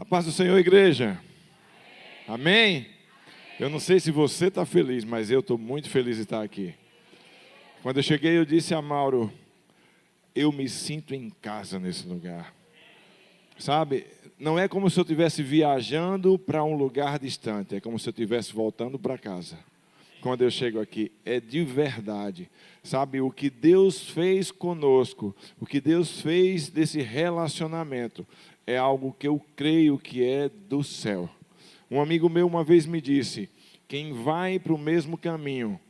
A paz do Senhor, igreja. Amém? Eu não sei se você está feliz, mas eu estou muito feliz de estar aqui. Quando eu cheguei, eu disse a Mauro, eu me sinto em casa nesse lugar. Sabe, não é como se eu estivesse viajando para um lugar distante, é como se eu estivesse voltando para casa. Quando eu chego aqui, é de verdade. Sabe, o que Deus fez conosco, o que Deus fez desse relacionamento, é algo que eu creio que é do céu. Um amigo meu uma vez me disse, quem vai para o mesmo caminho,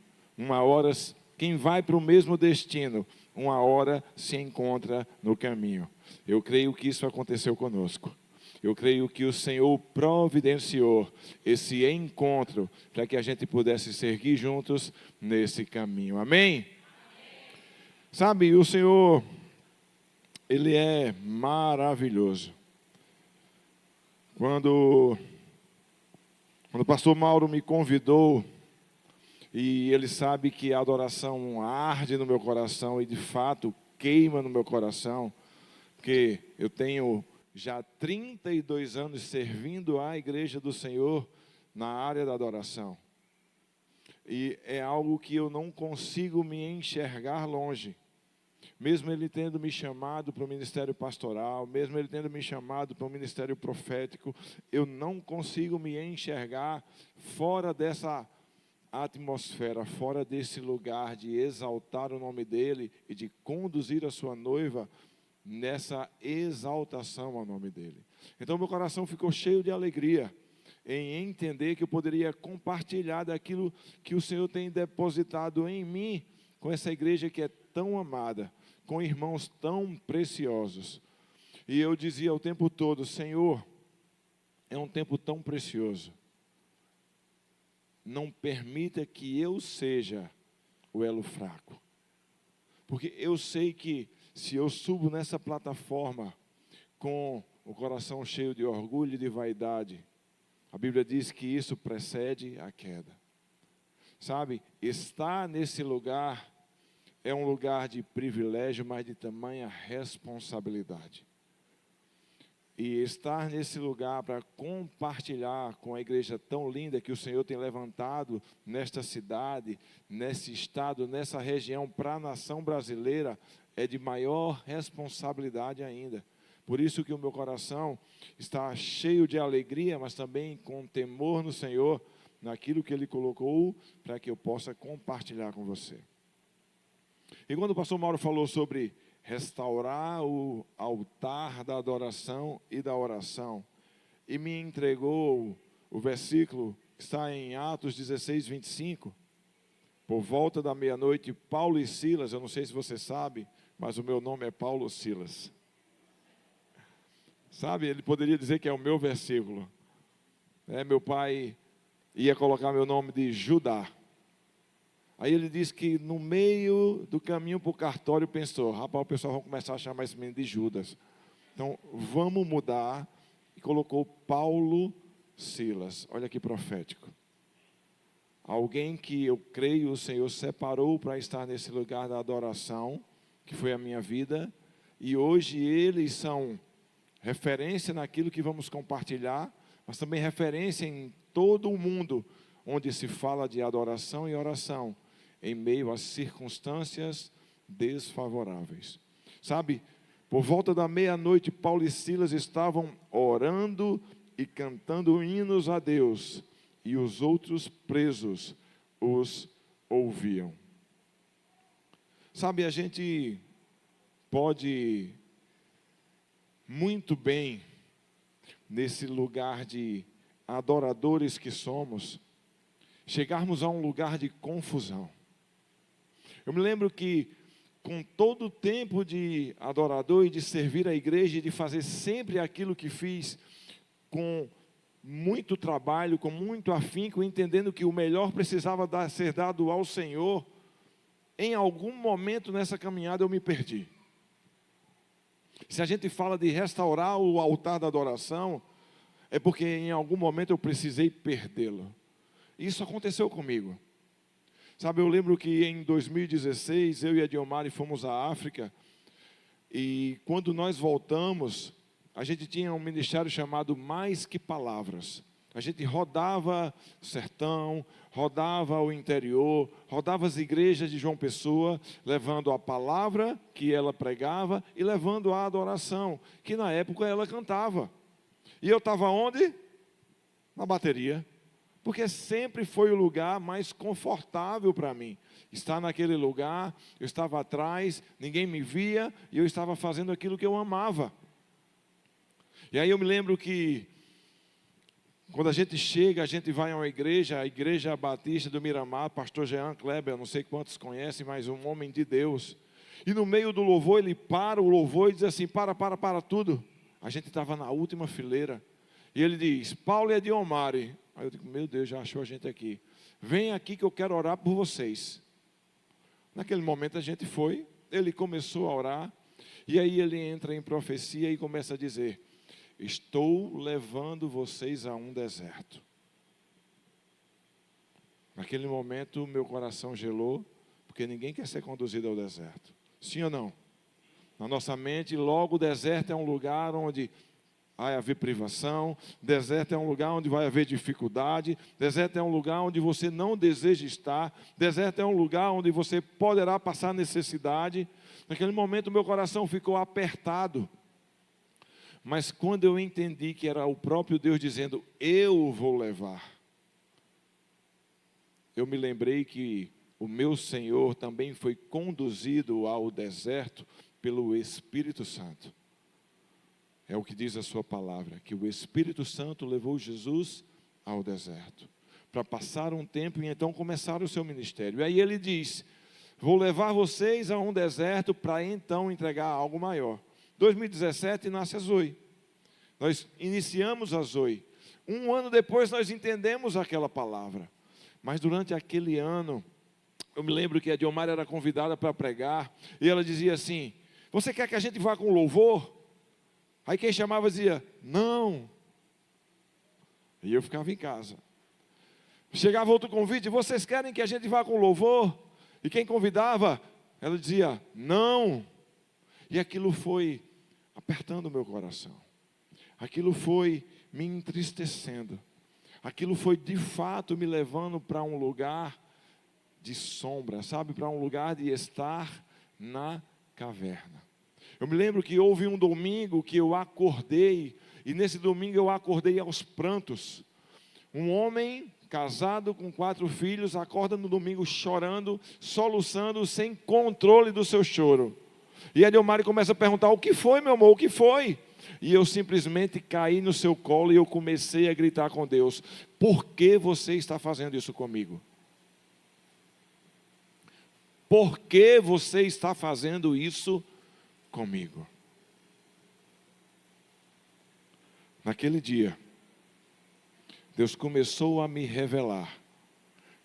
quem vai para o mesmo destino, uma hora se encontra no caminho. Eu creio que isso aconteceu conosco. Eu creio que o Senhor providenciou esse encontro para que a gente pudesse seguir juntos nesse caminho. Amém? Sabe, o Senhor, Ele é maravilhoso. Quando o pastor Mauro me convidou, e ele sabe que a adoração arde no meu coração e de fato queima no meu coração, porque eu tenho já 32 anos servindo a igreja do Senhor na área da adoração. E é algo que eu não consigo me enxergar longe. Mesmo ele tendo me chamado para o ministério pastoral, mesmo ele tendo me chamado para o ministério profético, eu não consigo me enxergar fora dessa atmosfera, fora desse lugar de exaltar o nome dele e de conduzir a sua noiva nessa exaltação ao nome dele. Então meu coração ficou cheio de alegria em entender que eu poderia compartilhar daquilo que o Senhor tem depositado em mim com essa igreja que é tão amada, com irmãos tão preciosos. E eu dizia o tempo todo, Senhor, é um tempo tão precioso. Não permita que eu seja o elo fraco. Porque eu sei que se eu subo nessa plataforma com o coração cheio de orgulho e de vaidade, a Bíblia diz que isso precede a queda. Sabe, estar nesse lugar é um lugar de privilégio, mas de tamanha responsabilidade. E estar nesse lugar para compartilhar com a igreja tão linda que o Senhor tem levantado nesta cidade, nesse estado, nessa região, para a nação brasileira, é de maior responsabilidade ainda. Por isso que o meu coração está cheio de alegria, mas também com temor no Senhor, naquilo que Ele colocou, para que eu possa compartilhar com você. E quando o pastor Mauro falou sobre restaurar o altar da adoração e da oração, e me entregou o versículo que está em Atos 16, 25, por volta da meia-noite, Paulo e Silas, eu não sei se você sabe, mas o meu nome é Paulo Silas. Sabe, ele poderia dizer que é o meu versículo. Meu pai ia colocar meu nome de Judá. Aí ele disse que no meio do caminho para o cartório pensou, rapaz, o pessoal vai começar a chamar esse menino de Judas. Então, vamos mudar. E colocou Paulo Silas. Olha que profético. Alguém que eu creio o Senhor separou para estar nesse lugar da adoração, que foi a minha vida. E hoje eles são referência naquilo que vamos compartilhar, mas também referência em todo o mundo, onde se fala de adoração e oração, em meio às circunstâncias desfavoráveis. Sabe, por volta da meia-noite, Paulo e Silas estavam orando e cantando hinos a Deus, e os outros presos os ouviam. Sabe, a gente pode muito bem, nesse lugar de adoradores que somos, chegarmos a um lugar de confusão. Eu me lembro que, com todo o tempo de adorador e de servir a igreja e de fazer sempre aquilo que fiz, com muito trabalho, com muito afinco, entendendo que o melhor precisava ser dado ao Senhor, em algum momento nessa caminhada eu me perdi. Se a gente fala de restaurar o altar da adoração, é porque em algum momento eu precisei perdê-lo. Isso aconteceu comigo. Sabe, eu lembro que em 2016, eu e a Diomari fomos à África, e quando nós voltamos, a gente tinha um ministério chamado Mais Que Palavras. A gente rodava o sertão, rodava o interior, rodava as igrejas de João Pessoa, levando a palavra que ela pregava e levando a adoração, que na época ela cantava. E eu estava onde? Na bateria. Porque sempre foi o lugar mais confortável para mim. Estar naquele lugar, eu estava atrás, ninguém me via, e eu estava fazendo aquilo que eu amava. E aí eu me lembro que, quando a gente chega, a gente vai a uma igreja, a Igreja Batista do Miramar, pastor Jean Kleber, não sei quantos conhecem, mas um homem de Deus. E no meio do louvor, ele para o louvor e diz assim, para tudo. A gente estava na última fileira. E ele diz, Paulo e Ediomari. Aí eu digo, meu Deus, já achou a gente aqui. Vem aqui que eu quero orar por vocês. Naquele momento a gente foi, ele começou a orar, e aí ele entra em profecia e começa a dizer, estou levando vocês a um deserto. Naquele momento meu coração gelou, porque ninguém quer ser conduzido ao deserto. Sim ou não? Na nossa mente, logo o deserto é um lugar onde vai haver privação, deserto é um lugar onde vai haver dificuldade, deserto é um lugar onde você não deseja estar, deserto é um lugar onde você poderá passar necessidade. Naquele momento meu coração ficou apertado, mas quando eu entendi que era o próprio Deus dizendo, eu vou levar, eu me lembrei que o meu Senhor também foi conduzido ao deserto pelo Espírito Santo. É o que diz a sua palavra, que o Espírito Santo levou Jesus ao deserto, para passar um tempo e então começar o seu ministério. E aí ele diz, vou levar vocês a um deserto para então entregar algo maior. 2017 nasce a Zoe. Nós iniciamos a Zoe. Um ano depois nós entendemos aquela palavra. Mas durante aquele ano, eu me lembro que a Diomar era convidada para pregar, e ela dizia assim, você quer que a gente vá com louvor? Aí quem chamava dizia, não. E eu ficava em casa. Chegava outro convite, vocês querem que a gente vá com louvor? E quem convidava, ela dizia, não. E aquilo foi apertando o meu coração. Aquilo foi me entristecendo. Aquilo foi de fato me levando para um lugar de sombra, sabe? Para um lugar de estar na caverna. Eu me lembro que houve um domingo que eu acordei, e nesse domingo eu acordei aos prantos. Um homem casado com 4 filhos, acorda no domingo chorando, soluçando, sem controle do seu choro. E a Delmari começa a perguntar, o que foi, meu amor, o que foi? E eu simplesmente caí no seu colo e eu comecei a gritar com Deus, por que você está fazendo isso comigo? Por que você está fazendo isso comigo? Naquele dia, Deus começou a me revelar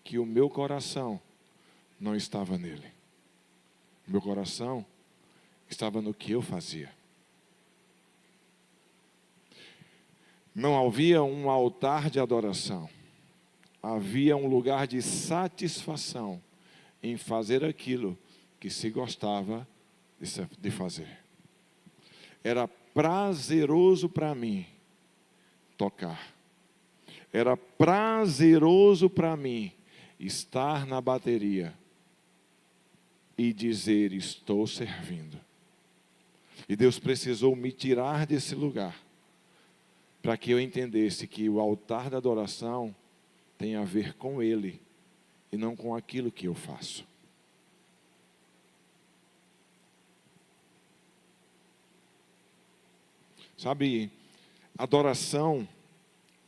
que o meu coração não estava nele. O meu coração estava no que eu fazia. Não havia um altar de adoração. Havia um lugar de satisfação em fazer aquilo que se gostava de fazer. Era prazeroso para mim tocar. Era prazeroso para mim estar na bateria e dizer, estou servindo. E Deus precisou me tirar desse lugar para que eu entendesse que o altar da adoração tem a ver com Ele e não com aquilo que eu faço. Sabe, adoração,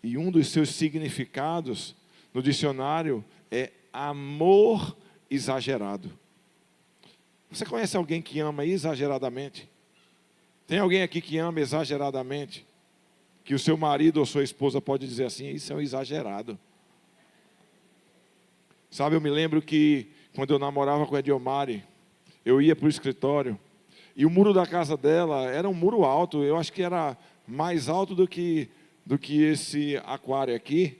e um dos seus significados no dicionário é amor exagerado. Você conhece alguém que ama exageradamente? Tem alguém aqui que ama exageradamente? Que o seu marido ou sua esposa pode dizer assim, isso é um exagerado. Sabe, eu me lembro que quando eu namorava com a Ediomari, eu ia para o escritório, e o muro da casa dela era um muro alto, eu acho que era mais alto do que esse aquário aqui,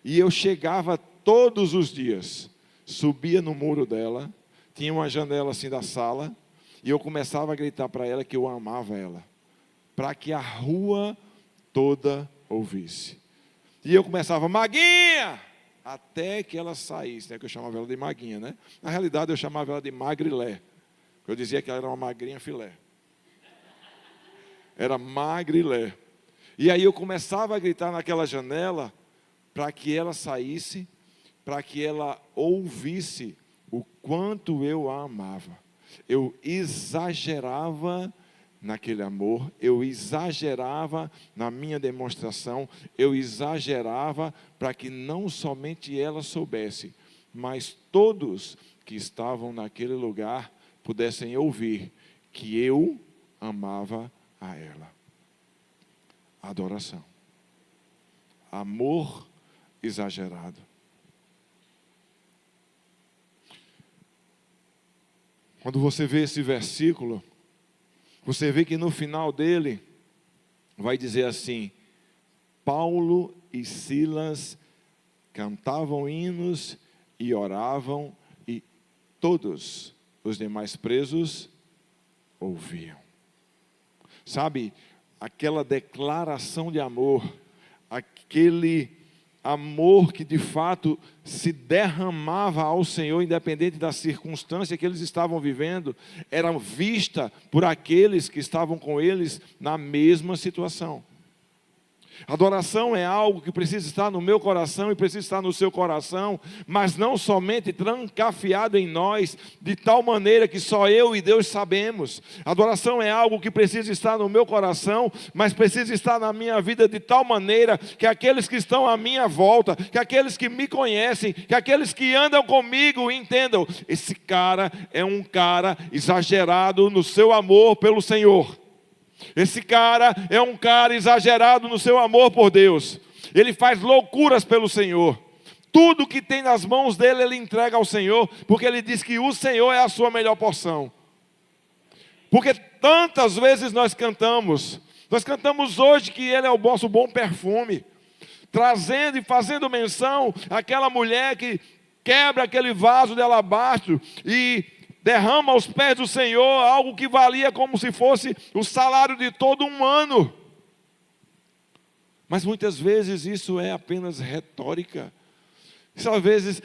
e eu chegava todos os dias, subia no muro dela, tinha uma janela assim da sala, e eu começava a gritar para ela que eu amava ela. para que a rua toda ouvisse. E eu começava, Maguinha! Até que ela saísse, né? Que eu chamava ela de Maguinha, né? Na realidade, eu chamava ela de Magrilé. Eu dizia que ela era uma magrinha filé. Era Magrilé. E aí eu começava a gritar naquela janela para que ela saísse, para que ela ouvisse o quanto eu a amava. Eu exagerava naquele amor, eu exagerava na minha demonstração, eu exagerava para que não somente ela soubesse, mas todos que estavam naquele lugar pudessem ouvir que eu amava a ela. Adoração. Amor exagerado. Quando você vê esse versículo, você vê que no final dele vai dizer assim: Paulo e Silas cantavam hinos e oravam, e todos os demais presos ouviam. Sabe, aquela declaração de amor, aquele amor que de fato se derramava ao Senhor, independente da circunstância que eles estavam vivendo, era vista por aqueles que estavam com eles na mesma situação. Adoração é algo que precisa estar no meu coração e precisa estar no seu coração, mas não somente trancafiado em nós, de tal maneira que só eu e Deus sabemos. Adoração é algo que precisa estar no meu coração, mas precisa estar na minha vida de tal maneira que aqueles que estão à minha volta, que aqueles que me conhecem, que aqueles que andam comigo entendam: esse cara é um cara exagerado no seu amor pelo Senhor. Esse cara é um cara exagerado no seu amor por Deus. Ele faz loucuras pelo Senhor. Tudo que tem nas mãos dele, ele entrega ao Senhor, porque ele diz que o Senhor é a sua melhor porção. Porque tantas vezes nós cantamos hoje que ele é o nosso bom perfume, trazendo e fazendo menção àquela mulher que quebra aquele vaso de alabastro e derrama aos pés do Senhor algo que valia como se fosse o salário de todo um ano. Mas muitas vezes isso é apenas retórica. Isso às vezes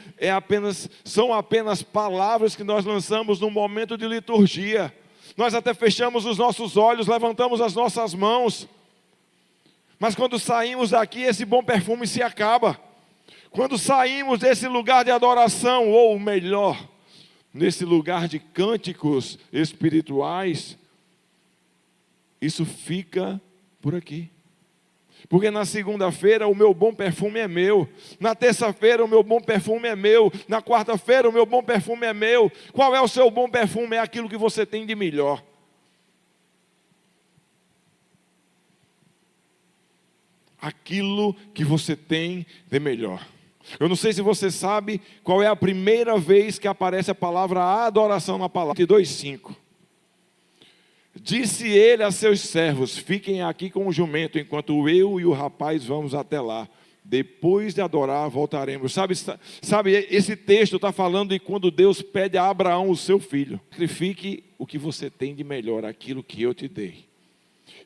são apenas palavras que nós lançamos num momento de liturgia. Nós até fechamos os nossos olhos, levantamos as nossas mãos. Mas quando saímos daqui, esse bom perfume se acaba. Quando saímos desse lugar de adoração, ou melhor, nesse lugar de cânticos espirituais, isso fica por aqui. Porque na segunda-feira o meu bom perfume é meu, na terça-feira o meu bom perfume é meu, na quarta-feira o meu bom perfume é meu. Qual é o seu bom perfume? É aquilo que você tem de melhor. Aquilo que você tem de melhor. Eu não sei se você sabe qual é a primeira vez que aparece a palavra adoração na palavra. 22:5. Disse ele a seus servos: fiquem aqui com o jumento, enquanto eu e o rapaz vamos até lá. Depois de adorar, voltaremos. Sabe, esse texto está falando de quando Deus pede a Abraão, o seu filho: sacrifique o que você tem de melhor, aquilo que eu te dei.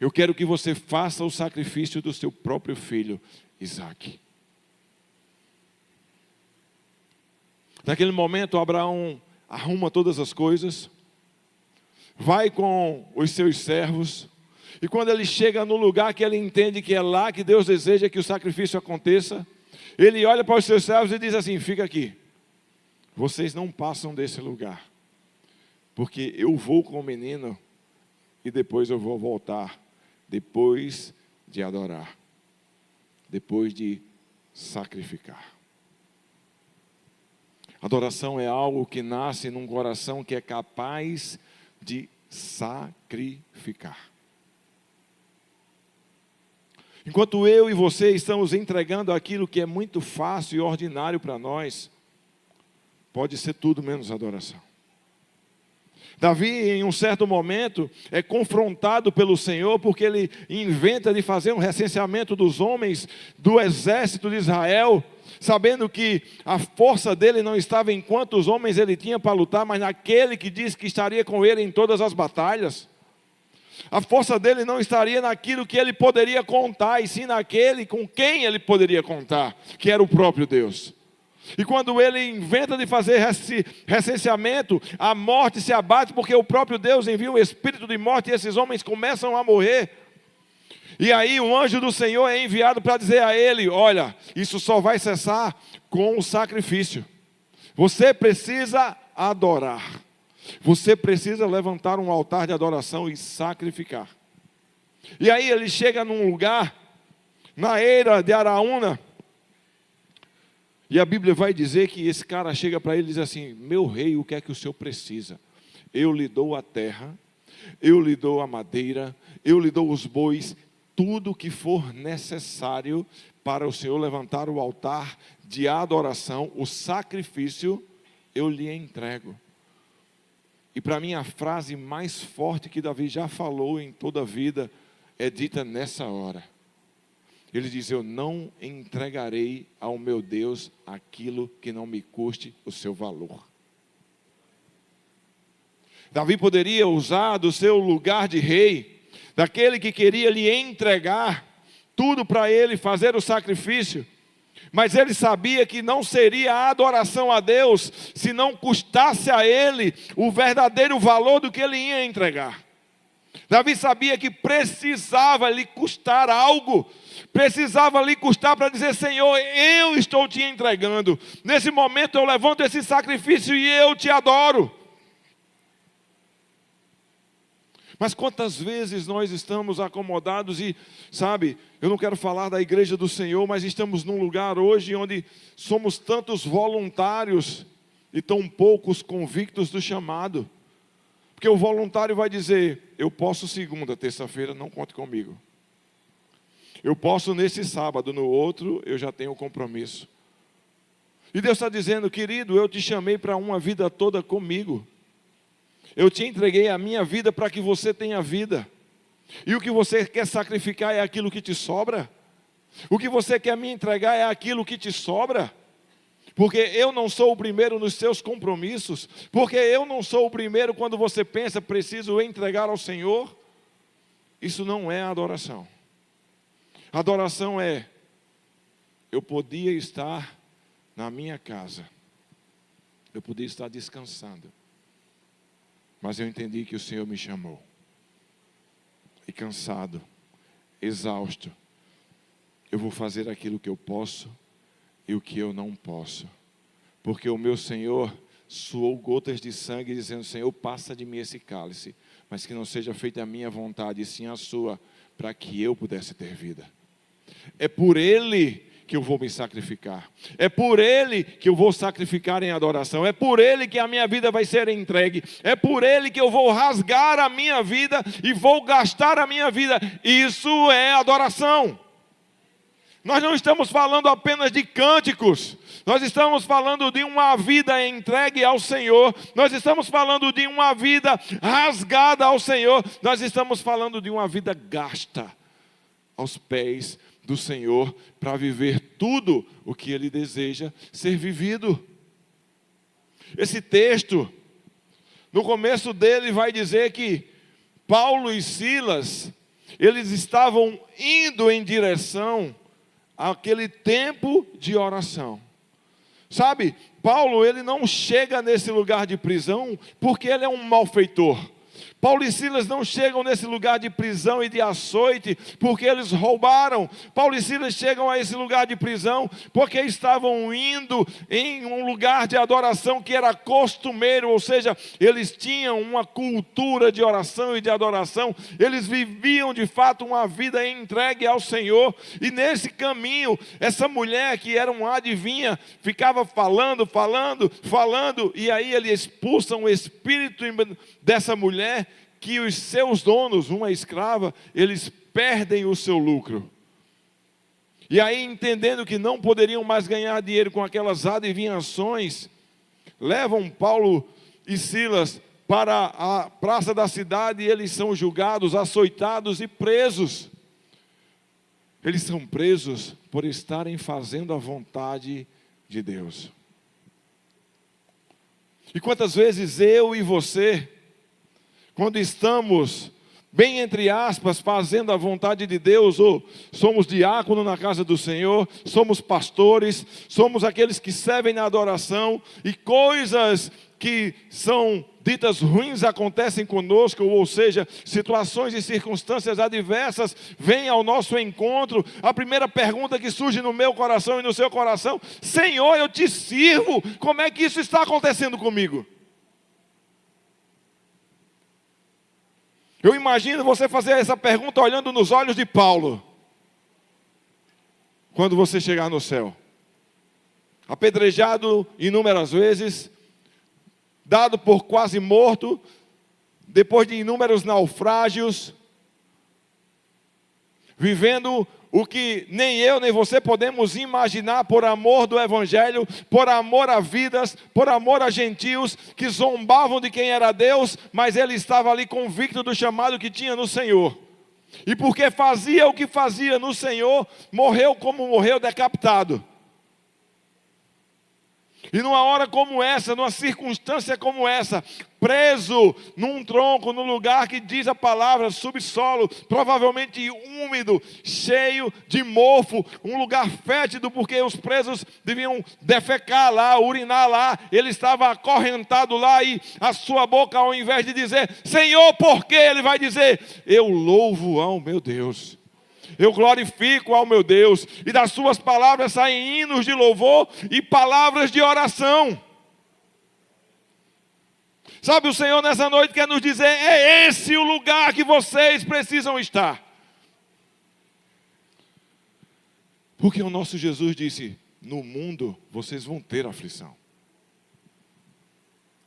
Eu quero que você faça o sacrifício do seu próprio filho, Isaque. Naquele momento, Abraão arruma todas as coisas, vai com os seus servos, e quando ele chega no lugar que ele entende que é lá que Deus deseja que o sacrifício aconteça, ele olha para os seus servos e diz assim: fica aqui, vocês não passam desse lugar, porque eu vou com o menino e depois eu vou voltar, depois de adorar, depois de sacrificar. Adoração é algo que nasce num coração que é capaz de sacrificar. Enquanto eu e você estamos entregando aquilo que é muito fácil e ordinário para nós, pode ser tudo menos adoração. Davi, em um certo momento, é confrontado pelo Senhor, porque ele inventa de fazer um recenseamento dos homens do exército de Israel, sabendo que a força dele não estava em quantos homens ele tinha para lutar, mas naquele que disse que estaria com ele em todas as batalhas. A força dele não estaria naquilo que ele poderia contar, e sim naquele com quem ele poderia contar, que era o próprio Deus. E quando ele inventa de fazer recenseamento, a morte se abate, porque o próprio Deus envia um espírito de morte e esses homens começam a morrer. E aí o anjo do Senhor é enviado para dizer a ele: olha, isso só vai cessar com o sacrifício. Você precisa adorar. Você precisa levantar um altar de adoração e sacrificar. E aí ele chega num lugar, na eira de Araúna, e a Bíblia vai dizer que esse cara chega para ele e diz assim: meu rei, o que é que o senhor precisa? Eu lhe dou a terra, eu lhe dou a madeira, eu lhe dou os bois, tudo que for necessário para o senhor levantar o altar de adoração, o sacrifício, eu lhe entrego. E para mim a frase mais forte que Davi já falou em toda a vida é dita nessa hora. Ele diz: eu não entregarei ao meu Deus aquilo que não me custe o seu valor. Davi poderia usar do seu lugar de rei, daquele que queria lhe entregar tudo para ele, fazer o sacrifício, mas ele sabia que não seria a adoração a Deus se não custasse a ele o verdadeiro valor do que ele ia entregar. Davi sabia que precisava lhe custar algo, precisava lhe custar para dizer: Senhor, eu estou te entregando, nesse momento eu levanto esse sacrifício e eu te adoro. Mas quantas vezes nós estamos acomodados e, sabe, eu não quero falar da igreja do Senhor, mas estamos num lugar hoje onde somos tantos voluntários e tão poucos convictos do chamado. Porque o voluntário vai dizer: eu posso segunda, terça-feira, não conte comigo. Eu posso nesse sábado, no outro eu já tenho compromisso. E Deus está dizendo: querido, eu te chamei para uma vida toda comigo. Eu te entreguei a minha vida para que você tenha vida. E o que você quer sacrificar é aquilo que te sobra? O que você quer me entregar é aquilo que te sobra? Porque eu não sou o primeiro nos seus compromissos. Porque eu não sou o primeiro quando você pensa: preciso entregar ao Senhor. Isso não é adoração. Adoração é: eu podia estar na minha casa, eu podia estar descansando, mas eu entendi que o Senhor me chamou. E cansado, exausto, eu vou fazer aquilo que eu posso e o que eu não posso. Porque o meu Senhor suou gotas de sangue dizendo: Senhor, passa de mim esse cálice, mas que não seja feita a minha vontade, e sim a sua, para que eu pudesse ter vida. É por Ele que eu vou me sacrificar. É por Ele que eu vou sacrificar em adoração. É por Ele que a minha vida vai ser entregue. É por Ele que eu vou rasgar a minha vida e vou gastar a minha vida. Isso é adoração. Nós não estamos falando apenas de cânticos. Nós estamos falando de uma vida entregue ao Senhor. Nós estamos falando de uma vida rasgada ao Senhor. Nós estamos falando de uma vida gasta aos pés do Senhor, para viver tudo o que Ele deseja ser vivido. Esse texto, no começo dele, vai dizer que Paulo e Silas, eles estavam indo em direção àquele tempo de oração. Sabe, Paulo, ele não chega nesse lugar de prisão porque ele é um malfeitor. Paulo e Silas não chegam nesse lugar de prisão e de açoite porque eles roubaram. Paulo e Silas chegam a esse lugar de prisão porque estavam indo em um lugar de adoração que era costumeiro, ou seja, eles tinham uma cultura de oração e de adoração. Eles viviam de fato uma vida entregue ao Senhor. E nesse caminho, essa mulher que era uma adivinha, ficava falando, e aí eles expulsam o espírito dessa mulher, que os seus donos, uma escrava, eles perdem o seu lucro. E aí, entendendo que não poderiam mais ganhar dinheiro com aquelas adivinhações, levam Paulo e Silas para a praça da cidade e eles são julgados, açoitados e presos. Eles são presos por estarem fazendo a vontade de Deus. E quantas vezes eu e você, quando estamos bem entre aspas, fazendo a vontade de Deus, ou somos diácono na casa do Senhor, somos pastores, somos aqueles que servem na adoração, e coisas que são ditas ruins acontecem conosco, ou seja, situações e circunstâncias adversas vêm ao nosso encontro. A primeira pergunta que surge no meu coração e no seu coração: Senhor, eu te sirvo, como é que isso está acontecendo comigo? Eu imagino você fazer essa pergunta olhando nos olhos de Paulo, quando você chegar no céu, apedrejado inúmeras vezes, dado por quase morto, depois de inúmeros naufrágios, vivendo o que nem eu nem você podemos imaginar, por amor do Evangelho, por amor a vidas, por amor a gentios que zombavam de quem era Deus, mas ele estava ali convicto do chamado que tinha no Senhor. E porque fazia o que fazia no Senhor, morreu como morreu, decapitado. E numa hora como essa, numa circunstância como essa, preso num tronco, num lugar que diz a palavra, subsolo, provavelmente úmido, cheio de mofo, um lugar fétido, porque os presos deviam defecar lá, urinar lá, ele estava acorrentado lá, e a sua boca, ao invés de dizer, Senhor, por quê? Ele vai dizer, eu louvo ao meu Deus. Eu glorifico ao meu Deus, e das suas palavras saem hinos de louvor e palavras de oração. Sabe, o Senhor nessa noite quer nos dizer, é esse o lugar que vocês precisam estar. Porque o nosso Jesus disse, no mundo vocês vão ter aflição.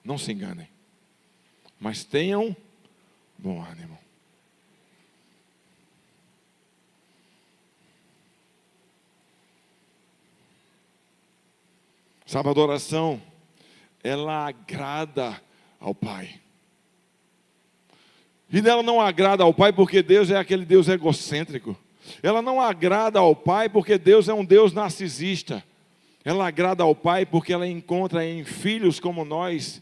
Não se enganem, mas tenham bom ânimo. Sabe, a adoração, ela agrada ao Pai. E ela não agrada ao Pai porque Deus é aquele Deus egocêntrico. Ela não agrada ao Pai porque Deus é um Deus narcisista. Ela agrada ao Pai porque ela encontra em filhos como nós,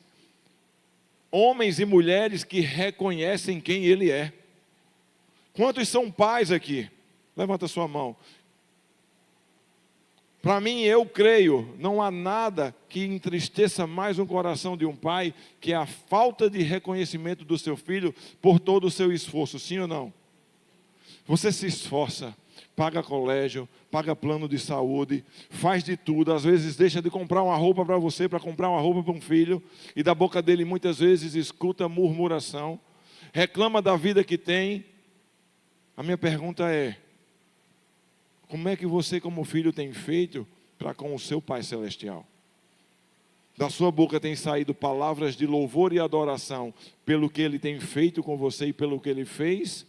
homens e mulheres que reconhecem quem Ele é. Quantos são pais aqui? Levanta a sua mão. Para mim, eu creio, não há nada que entristeça mais o coração de um pai que a falta de reconhecimento do seu filho por todo o seu esforço, sim ou não? Você se esforça, paga colégio, paga plano de saúde, faz de tudo, às vezes deixa de comprar uma roupa para você, para comprar uma roupa para um filho, e da boca dele muitas vezes escuta murmuração, reclama da vida que tem. A minha pergunta é, como é que você como filho tem feito para com o seu Pai Celestial? Da sua boca tem saído palavras de louvor e adoração pelo que Ele tem feito com você e pelo que Ele fez?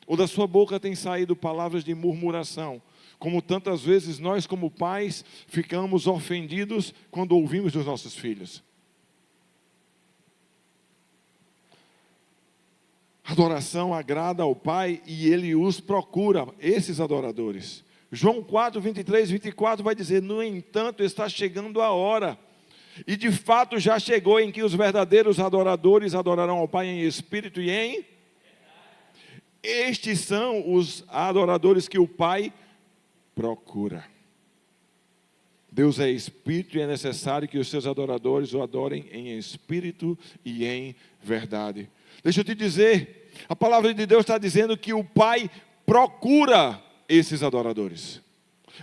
Ou da sua boca tem saído palavras de murmuração, como tantas vezes nós como pais ficamos ofendidos quando ouvimos dos nossos filhos? Adoração agrada ao Pai e Ele os procura, esses adoradores. João 4, 23, 24 vai dizer, no entanto está chegando a hora, e de fato já chegou, em que os verdadeiros adoradores adorarão ao Pai em espírito e em... Estes são os adoradores que o Pai procura. Deus é espírito e é necessário que os seus adoradores o adorem em espírito e em verdade. Deixa eu te dizer, a palavra de Deus está dizendo que o Pai procura esses adoradores.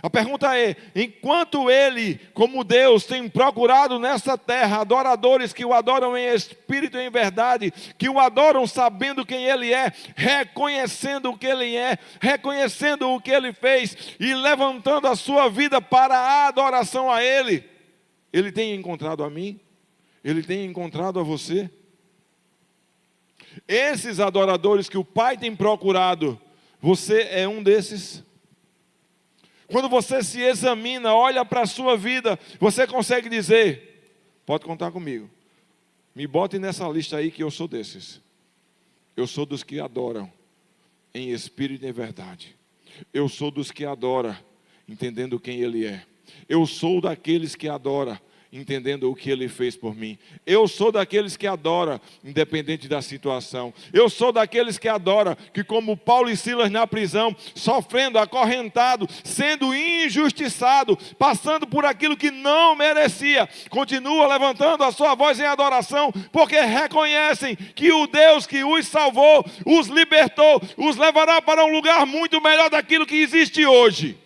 A pergunta é, enquanto Ele, como Deus, tem procurado nessa terra adoradores que o adoram em espírito e em verdade, que o adoram sabendo quem Ele é, reconhecendo o que Ele é, reconhecendo o que Ele fez e levantando a sua vida para a adoração a Ele, Ele tem encontrado a mim? Ele tem encontrado a você? Esses adoradores que o Pai tem procurado, você é um desses? Quando você se examina, olha para a sua vida, você consegue dizer, pode contar comigo, me bote nessa lista aí que eu sou desses. Eu sou dos que adoram em espírito e em verdade. Eu sou dos que adoram entendendo quem Ele é. Eu sou daqueles que adoram entendendo o que Ele fez por mim. Eu sou daqueles que adoram, independente da situação. Eu sou daqueles que adoram, que como Paulo e Silas na prisão, sofrendo, acorrentado, sendo injustiçado, passando por aquilo que não merecia, continua levantando a sua voz em adoração, porque reconhecem que o Deus que os salvou, os libertou, os levará para um lugar muito melhor daquilo que existe hoje.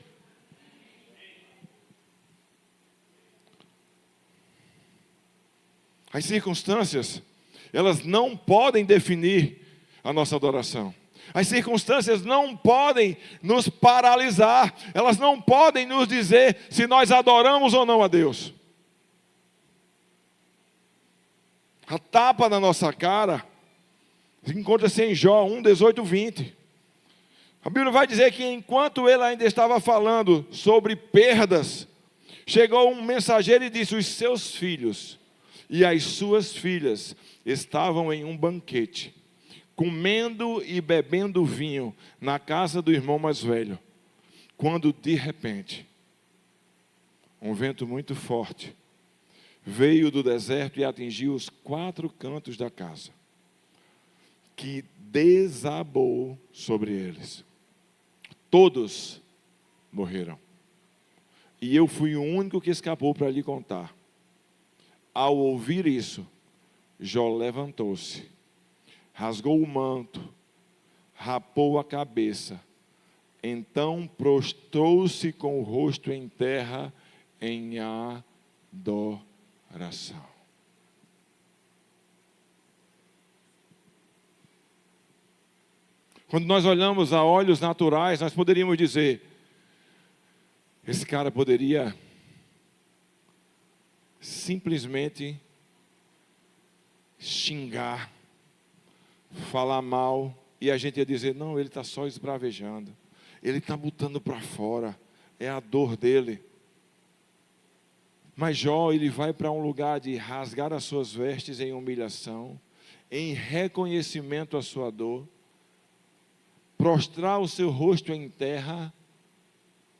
As circunstâncias, elas não podem definir a nossa adoração. As circunstâncias não podem nos paralisar. Elas não podem nos dizer se nós adoramos ou não a Deus. A tapa na nossa cara encontra-se em Jó 1, 18, 20. A Bíblia vai dizer que enquanto ele ainda estava falando sobre perdas, chegou um mensageiro e disse: os seus filhos e as suas filhas estavam em um banquete, comendo e bebendo vinho na casa do irmão mais velho, quando de repente, um vento muito forte veio do deserto e atingiu os 4 cantos da casa, que desabou sobre eles. Todos morreram. E eu fui o único que escapou para lhe contar. Ao ouvir isso, Jó levantou-se, rasgou o manto, rapou a cabeça, então prostrou-se com o rosto em terra em adoração. Quando nós olhamos a olhos naturais, nós poderíamos dizer: esse cara poderia simplesmente xingar, falar mal, e a gente ia dizer: não, ele está só esbravejando, ele está botando para fora, é a dor dele. Mas Jó, ele vai para um lugar de rasgar as suas vestes em humilhação, em reconhecimento à sua dor, prostrar o seu rosto em terra,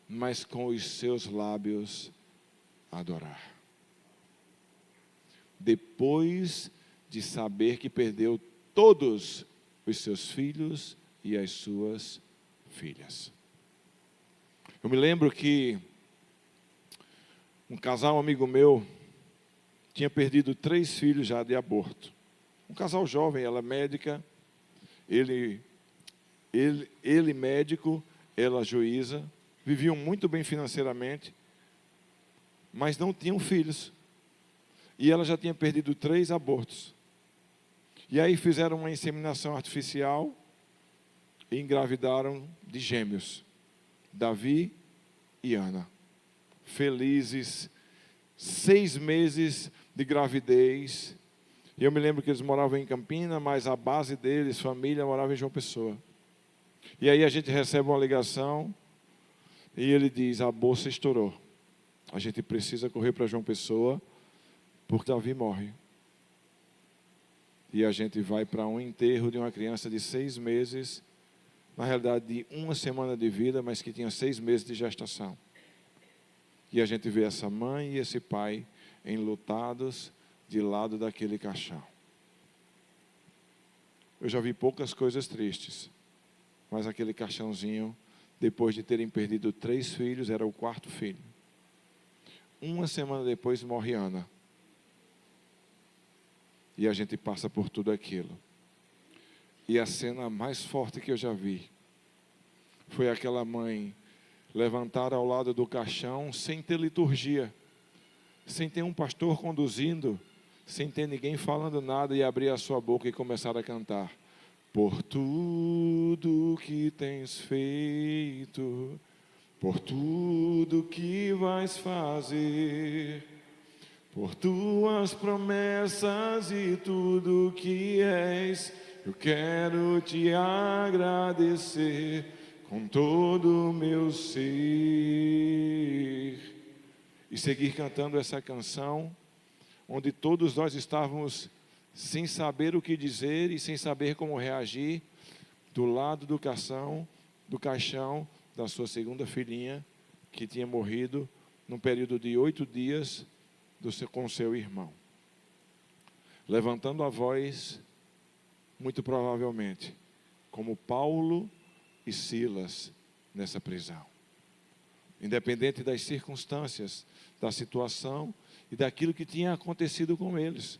mas com os seus lábios adorar. Depois de saber que perdeu todos os seus filhos e as suas filhas. Eu me lembro que um casal amigo meu tinha perdido 3 filhos já de aborto. Um casal jovem, ela médica, ele médico, ela juíza, viviam muito bem financeiramente, mas não tinham filhos. E ela já tinha perdido 3 abortos. E aí fizeram uma inseminação artificial e engravidaram de gêmeos, Davi e Ana. Felizes, 6 meses de gravidez. E eu me lembro que eles moravam em Campina, mas a base deles, família, morava em João Pessoa. E aí a gente recebe uma ligação e ele diz: a bolsa estourou. A gente precisa correr para João Pessoa, porque Davi morre. E a gente vai para um enterro de uma criança de 6 meses, na realidade de 1 semana de vida, mas que tinha 6 meses de gestação. E a gente vê essa mãe e esse pai enlutados de lado daquele caixão. Eu já vi poucas coisas tristes, mas aquele caixãozinho, depois de terem perdido 3 filhos, era o 4º filho. 1 semana depois morre Ana. E a gente passa por tudo aquilo. E a cena mais forte que eu já vi foi aquela mãe levantar ao lado do caixão sem ter liturgia, sem ter um pastor conduzindo, sem ter ninguém falando nada, e abrir a sua boca e começar a cantar: por tudo que tens feito, por tudo que vais fazer, por tuas promessas e tudo que és, eu quero te agradecer com todo o meu ser. E seguir cantando essa canção, onde todos nós estávamos sem saber o que dizer e sem saber como reagir, do lado do caixão da sua 2ª filhinha, que tinha morrido num período de 8 dias com seu irmão, levantando a voz, muito provavelmente, como Paulo e Silas nessa prisão. Independente das circunstâncias, da situação e daquilo que tinha acontecido com eles.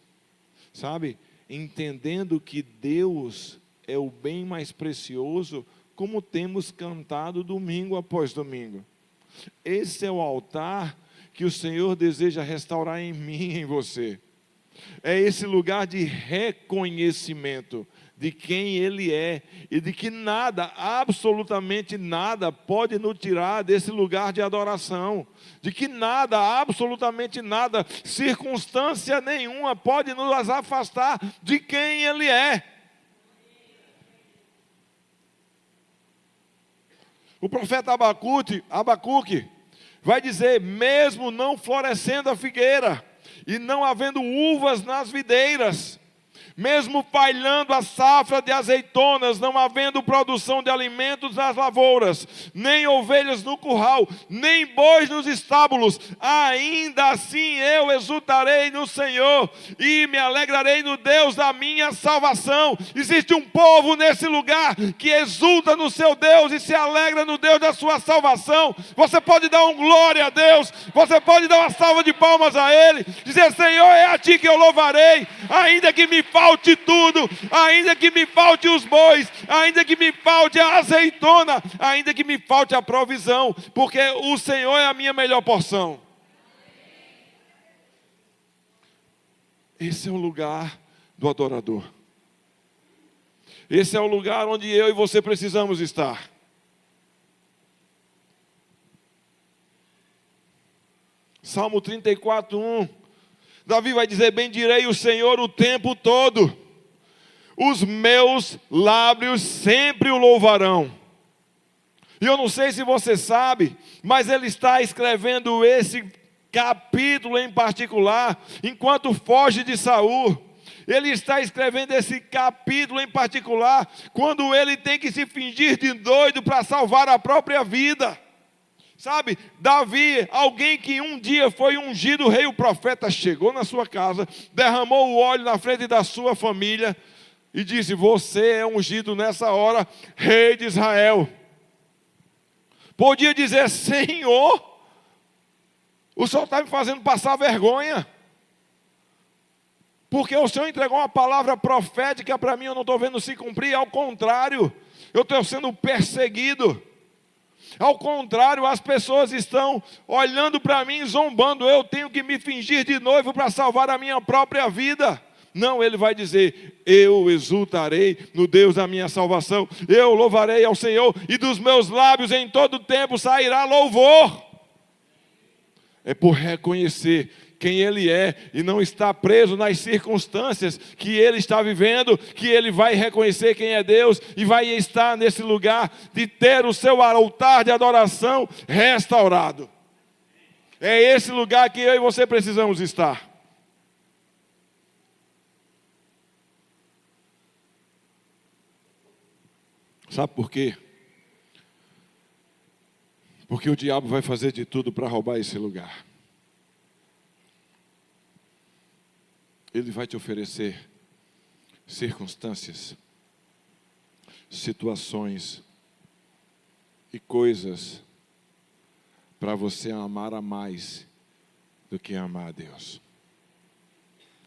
Sabe? Entendendo que Deus é o bem mais precioso, como temos cantado domingo após domingo. Esse é o altar que o Senhor deseja restaurar em mim e em você. É esse lugar de reconhecimento de quem Ele é e de que nada, absolutamente nada, pode nos tirar desse lugar de adoração. De que nada, absolutamente nada, circunstância nenhuma pode nos afastar de quem Ele é. O profeta Abacuque vai dizer: mesmo não florescendo a figueira e não havendo uvas nas videiras, mesmo falhando a safra de azeitonas, não havendo produção de alimentos nas lavouras, nem ovelhas no curral, nem bois nos estábulos, ainda assim eu exultarei no Senhor e me alegrarei no Deus da minha salvação. Existe um povo nesse lugar que exulta no seu Deus e se alegra no Deus da sua salvação. Você pode dar um glória a Deus, você pode dar uma salva de palmas a Ele, dizer: Senhor, é a Ti que eu louvarei, ainda que me falte tudo, ainda que me falte os bois, ainda que me falte a azeitona, ainda que me falte a provisão, porque o Senhor é a minha melhor porção. Esse é o lugar do adorador. Esse é o lugar onde eu e você precisamos estar. Salmo 34:1. Davi vai dizer: bendirei o Senhor o tempo todo, os meus lábios sempre o louvarão. E eu não sei se você sabe, mas ele está escrevendo esse capítulo em particular, enquanto foge de Saul. Ele está escrevendo esse capítulo em particular, quando ele tem que se fingir de doido para salvar a própria vida. Sabe, Davi, alguém que um dia foi ungido rei, o profeta chegou na sua casa, derramou o óleo na frente da sua família e disse: você é ungido nessa hora, rei de Israel. Podia dizer: Senhor, o Senhor está me fazendo passar vergonha, porque o Senhor entregou uma palavra profética para mim, eu não estou vendo se cumprir. Ao contrário, eu estou sendo perseguido. Ao contrário, as pessoas estão olhando para mim, zombando. Eu tenho que me fingir de noivo para salvar a minha própria vida. Não, ele vai dizer: eu exultarei no Deus da minha salvação, eu louvarei ao Senhor, e dos meus lábios em todo tempo sairá louvor. É por reconhecer quem Ele é e não estar preso nas circunstâncias que ele está vivendo, que ele vai reconhecer quem é Deus e vai estar nesse lugar de ter o seu altar de adoração restaurado. É esse lugar que eu e você precisamos estar. Sabe por quê? Porque o diabo vai fazer de tudo para roubar esse lugar. Ele vai te oferecer circunstâncias, situações e coisas para você amar a mais do que amar a Deus.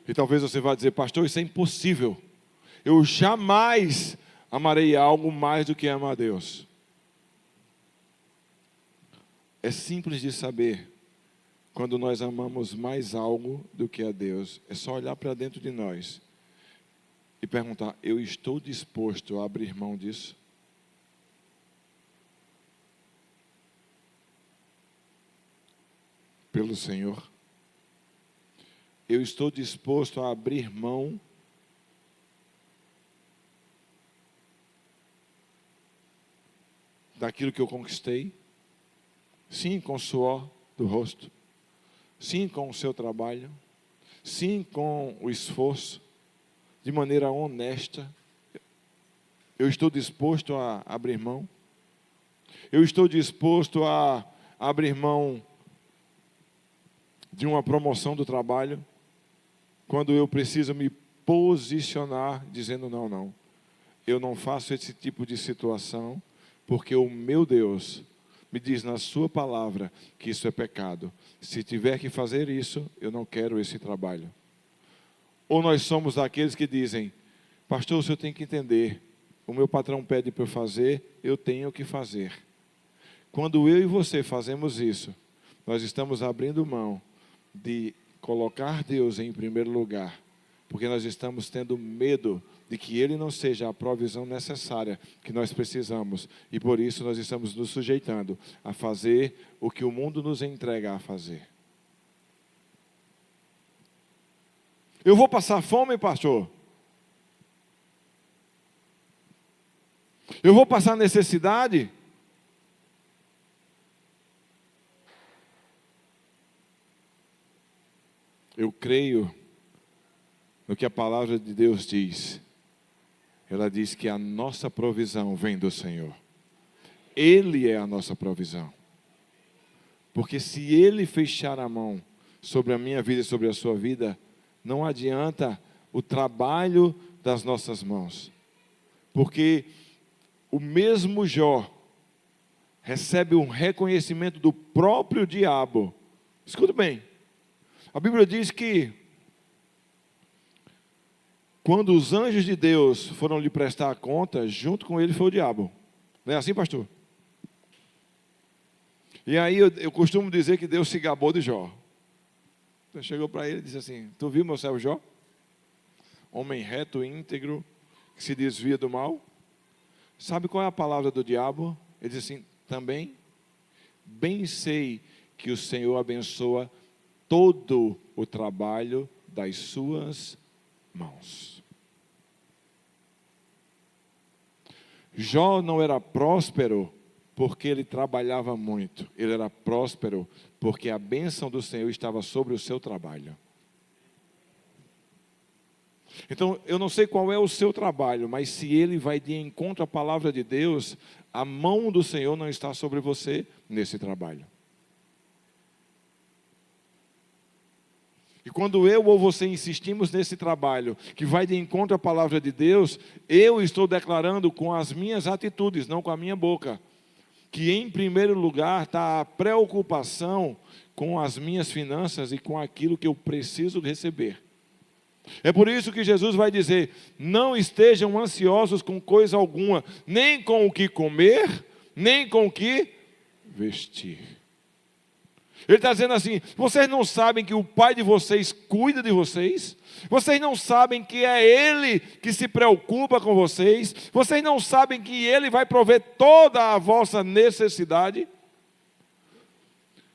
E talvez você vá dizer: pastor, isso é impossível. Eu jamais amarei algo mais do que amar a Deus. É simples de saber. Quando nós amamos mais algo do que a Deus, é só olhar para dentro de nós e perguntar: eu estou disposto a abrir mão disso? Pelo Senhor? Eu estou disposto a abrir mão daquilo que eu conquistei? Sim, com o suor do rosto. Sim, com o seu trabalho. Sim, com o esforço. De maneira honesta. Eu estou disposto a abrir mão. Eu estou disposto a abrir mão de uma promoção do trabalho, quando eu preciso me posicionar dizendo não, eu não faço esse tipo de situação, porque o meu Deus me diz na sua palavra que isso é pecado. Se tiver que fazer isso, eu não quero esse trabalho. Ou nós somos aqueles que dizem, pastor, o senhor tem que entender, o meu patrão pede para eu fazer, eu tenho que fazer. Quando eu e você fazemos isso, nós estamos abrindo mão de colocar Deus em primeiro lugar, porque nós estamos tendo medo de que Ele não seja a provisão necessária que nós precisamos, e por isso nós estamos nos sujeitando a fazer o que o mundo nos entrega a fazer. Eu vou passar fome, pastor? Eu vou passar necessidade? Eu creio no que a palavra de Deus diz. Ela diz que a nossa provisão vem do Senhor. Ele é a nossa provisão. Porque se Ele fechar a mão sobre a minha vida e sobre a sua vida, não adianta o trabalho das nossas mãos. Porque o mesmo Jó recebe um reconhecimento do próprio diabo. Escuta bem. A Bíblia diz que quando os anjos de Deus foram lhe prestar conta, junto com ele foi o diabo. Não é assim, pastor? E aí eu costumo dizer que Deus se gabou de Jó. Então chegou para ele e disse assim, tu viu meu servo Jó? Homem reto e íntegro, que se desvia do mal. Sabe qual é a palavra do diabo? Ele diz assim, também, bem sei que o Senhor abençoa todo o trabalho das suas mãos. Jó não era próspero porque ele trabalhava muito. Ele era próspero porque a bênção do Senhor estava sobre o seu trabalho. Então, eu não sei qual é o seu trabalho, mas se ele vai de encontro à palavra de Deus, a mão do Senhor não está sobre você nesse trabalho. E quando eu ou você insistimos nesse trabalho, que vai de encontro à palavra de Deus, eu estou declarando com as minhas atitudes, não com a minha boca, que em primeiro lugar está a preocupação com as minhas finanças e com aquilo que eu preciso receber. É por isso que Jesus vai dizer, não estejam ansiosos com coisa alguma, nem com o que comer, nem com o que vestir. Ele está dizendo assim, vocês não sabem que o Pai de vocês cuida de vocês? Vocês não sabem que é Ele que se preocupa com vocês? Vocês não sabem que Ele vai prover toda a vossa necessidade?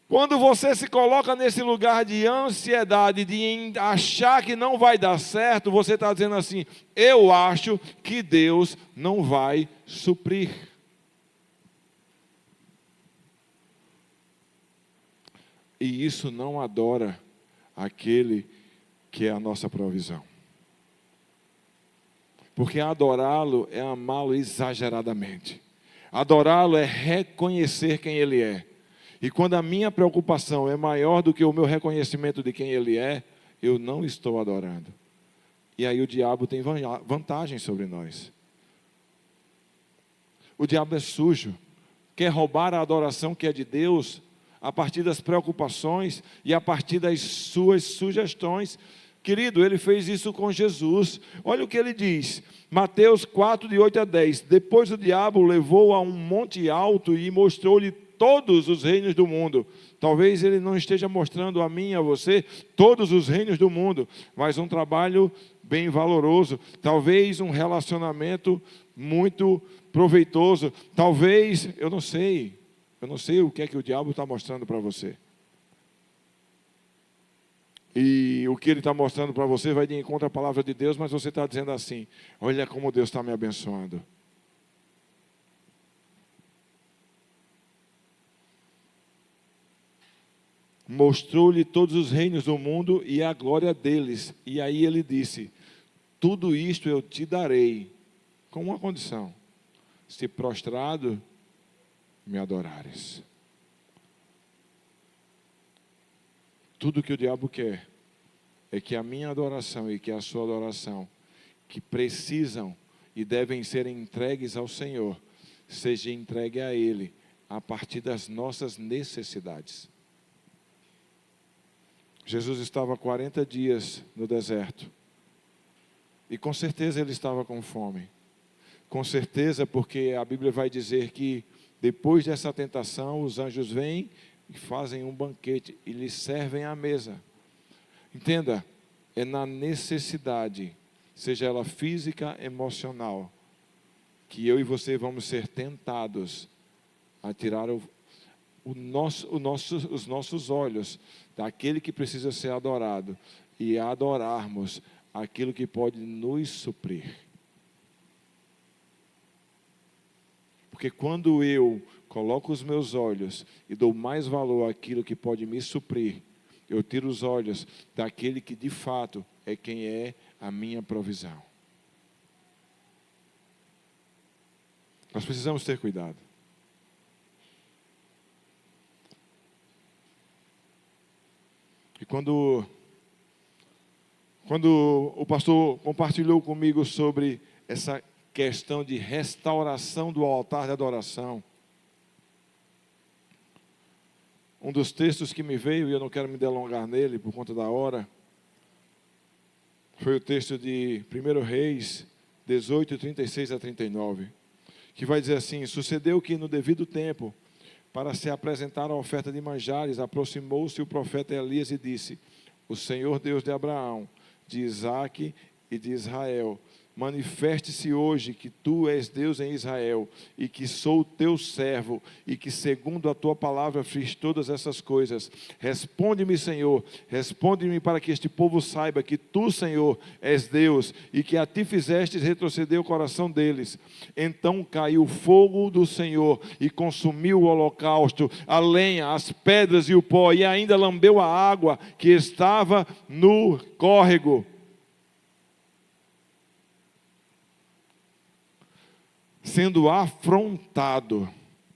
Quando você se coloca nesse lugar de ansiedade, de achar que não vai dar certo, você está dizendo assim, eu acho que Deus não vai suprir. E isso não adora aquele que é a nossa provisão. Porque adorá-lo é amá-lo exageradamente. Adorá-lo é reconhecer quem Ele é. E quando a minha preocupação é maior do que o meu reconhecimento de quem Ele é, eu não estou adorando. E aí o diabo tem vantagem sobre nós. O diabo é sujo. Quer roubar a adoração que é de Deus a partir das preocupações e a partir das suas sugestões. Querido, ele fez isso com Jesus. Olha o que ele diz, Mateus 4, de 8 a 10. Depois o diabo o levou a um monte alto e mostrou-lhe todos os reinos do mundo. Talvez ele não esteja mostrando a mim e a você todos os reinos do mundo, mas um trabalho bem valoroso. Talvez um relacionamento muito proveitoso. Talvez, eu não sei o que é que o diabo está mostrando para você. E o que ele está mostrando para você vai de encontro à palavra de Deus, mas você está dizendo assim, olha como Deus está me abençoando. Mostrou-lhe todos os reinos do mundo e a glória deles. E aí ele disse, tudo isto eu te darei, com uma condição, se prostrado me adorares. Tudo que o diabo quer é que a minha adoração e que a sua adoração, que precisam e devem ser entregues ao Senhor, seja entregue a Ele a partir das nossas necessidades. Jesus estava 40 dias no deserto. E com certeza ele estava com fome. Com certeza, porque a Bíblia vai dizer que depois dessa tentação, os anjos vêm e fazem um banquete e lhe servem à mesa. Entenda, é na necessidade, seja ela física, emocional, que eu e você vamos ser tentados a tirar os nossos olhos daquele que precisa ser adorado e adorarmos aquilo que pode nos suprir. Porque quando eu coloco os meus olhos e dou mais valor àquilo que pode me suprir, eu tiro os olhos daquele que de fato é quem é a minha provisão. Nós precisamos ter cuidado. E quando o pastor compartilhou comigo sobre essa questão de restauração do altar de adoração, um dos textos que me veio, e eu não quero me delongar nele por conta da hora, foi o texto de 1 Reis 18, 36 a 39, que vai dizer assim: sucedeu que no devido tempo, para se apresentar a oferta de manjares, aproximou-se o profeta Elias e disse: o Senhor Deus de Abraão, de Isaque e de Israel, manifeste-se hoje que tu és Deus em Israel, e que sou teu servo, e que segundo a tua palavra fiz todas essas coisas. Responde-me, Senhor, responde-me, para que este povo saiba que tu, Senhor, és Deus, e que a ti fizestes retroceder o coração deles. Então caiu o fogo do Senhor, e consumiu o holocausto, a lenha, as pedras e o pó, e ainda lambeu a água que estava no córrego. Sendo afrontado,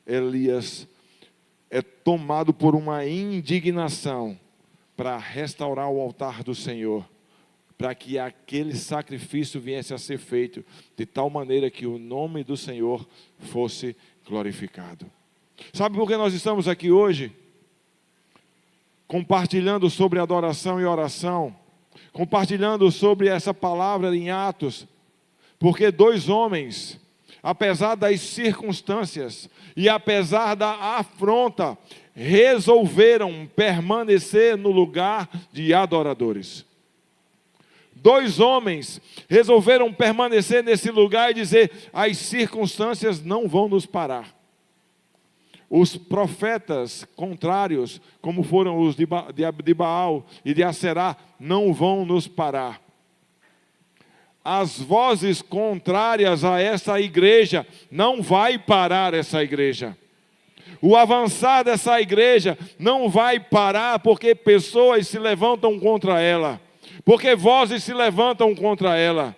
Elias é tomado por uma indignação para restaurar o altar do Senhor, para que aquele sacrifício viesse a ser feito de tal maneira que o nome do Senhor fosse glorificado. Sabe por que nós estamos aqui hoje? Compartilhando sobre adoração e oração, compartilhando sobre essa palavra em Atos, porque dois homens, apesar das circunstâncias e apesar da afronta, resolveram permanecer no lugar de adoradores. Dois homens resolveram permanecer nesse lugar e dizer: as circunstâncias não vão nos parar. Os profetas contrários, como foram os de Baal e de Aserá, não vão nos parar. As vozes contrárias a essa igreja não vai parar essa igreja. O avançar dessa igreja não vai parar, porque pessoas se levantam contra ela, porque vozes se levantam contra ela.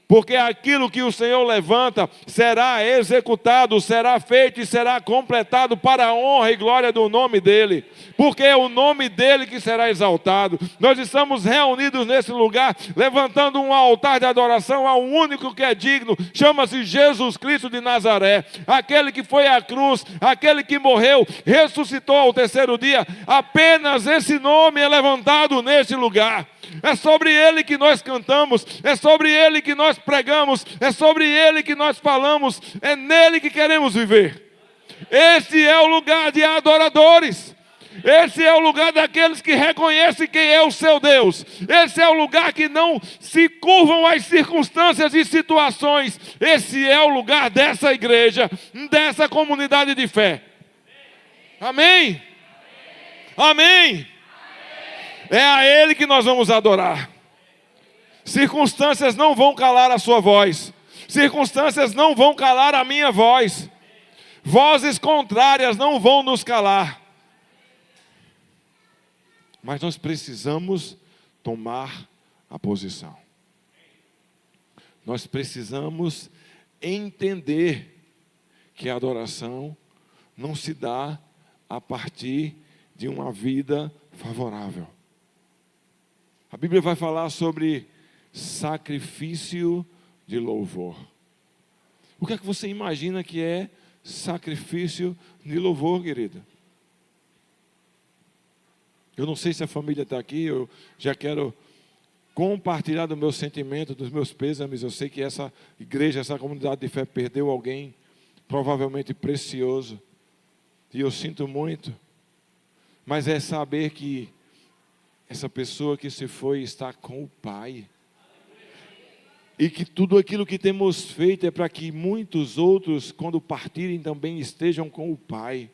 Porque aquilo que o Senhor levanta será executado, será feito e será completado para a honra e glória do nome dEle. Porque é o nome dEle que será exaltado. Nós estamos reunidos nesse lugar, levantando um altar de adoração ao único que é digno. Chama-se Jesus Cristo de Nazaré. Aquele que foi à cruz, aquele que morreu, ressuscitou ao terceiro dia. Apenas esse nome é levantado neste lugar. É sobre Ele que nós cantamos, é sobre Ele que nós pregamos, é sobre Ele que nós falamos, é nele que queremos viver. Esse é o lugar de adoradores, esse é o lugar daqueles que reconhecem quem é o seu Deus, esse é o lugar que não se curvam às circunstâncias e situações, esse é o lugar dessa igreja, dessa comunidade de fé. Amém? Amém? É a Ele que nós vamos adorar. Circunstâncias não vão calar a sua voz. Circunstâncias não vão calar a minha voz. Vozes contrárias não vão nos calar. Mas nós precisamos tomar a posição. Nós precisamos entender que a adoração não se dá a partir de uma vida favorável. A Bíblia vai falar sobre sacrifício de louvor. O que é que você imagina que é sacrifício de louvor, querida? Eu não sei se a família está aqui, eu já quero compartilhar do meu sentimento, dos meus pêsames. Eu sei que essa igreja, essa comunidade de fé perdeu alguém, provavelmente precioso, e eu sinto muito, mas é saber que essa pessoa que se foi está com o Pai, e que tudo aquilo que temos feito é para que muitos outros, quando partirem, também estejam com o Pai.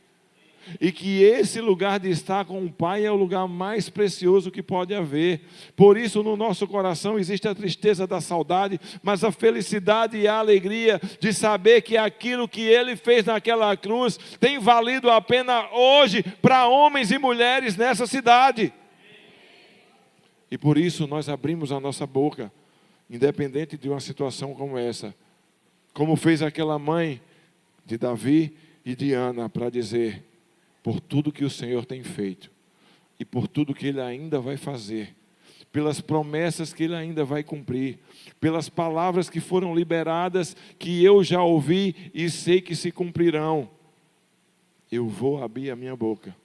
E que esse lugar de estar com o Pai é o lugar mais precioso que pode haver. Por isso no nosso coração existe a tristeza da saudade, mas a felicidade e a alegria de saber que aquilo que Ele fez naquela cruz tem valido a pena hoje para homens e mulheres nessa cidade. E por isso nós abrimos a nossa boca, independente de uma situação como essa, como fez aquela mãe de Davi e de Ana, para dizer: por tudo que o Senhor tem feito, e por tudo que Ele ainda vai fazer, pelas promessas que Ele ainda vai cumprir, pelas palavras que foram liberadas, que eu já ouvi e sei que se cumprirão, eu vou abrir a minha boca,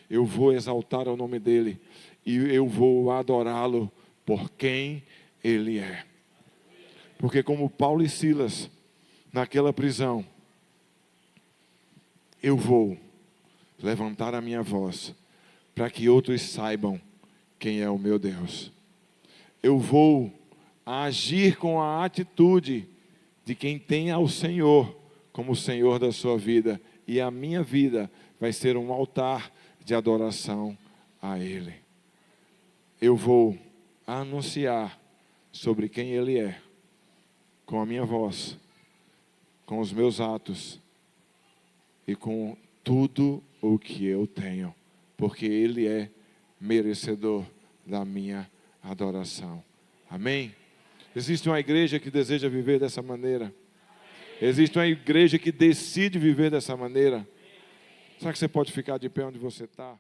eu vou exaltar o nome dEle, e eu vou adorá-lo por quem Ele é. Porque como Paulo e Silas, naquela prisão, eu vou levantar a minha voz, para que outros saibam quem é o meu Deus. Eu vou agir com a atitude de quem tem ao Senhor como o Senhor da sua vida, e a minha vida vai ser um altar de adoração a Ele. Eu vou anunciar sobre quem Ele é, com a minha voz, com os meus atos e com tudo o que eu tenho, porque Ele é merecedor da minha adoração. Amém? Existe uma igreja que deseja viver dessa maneira. Existe uma igreja que decide viver dessa maneira. Será que você pode ficar de pé onde você está?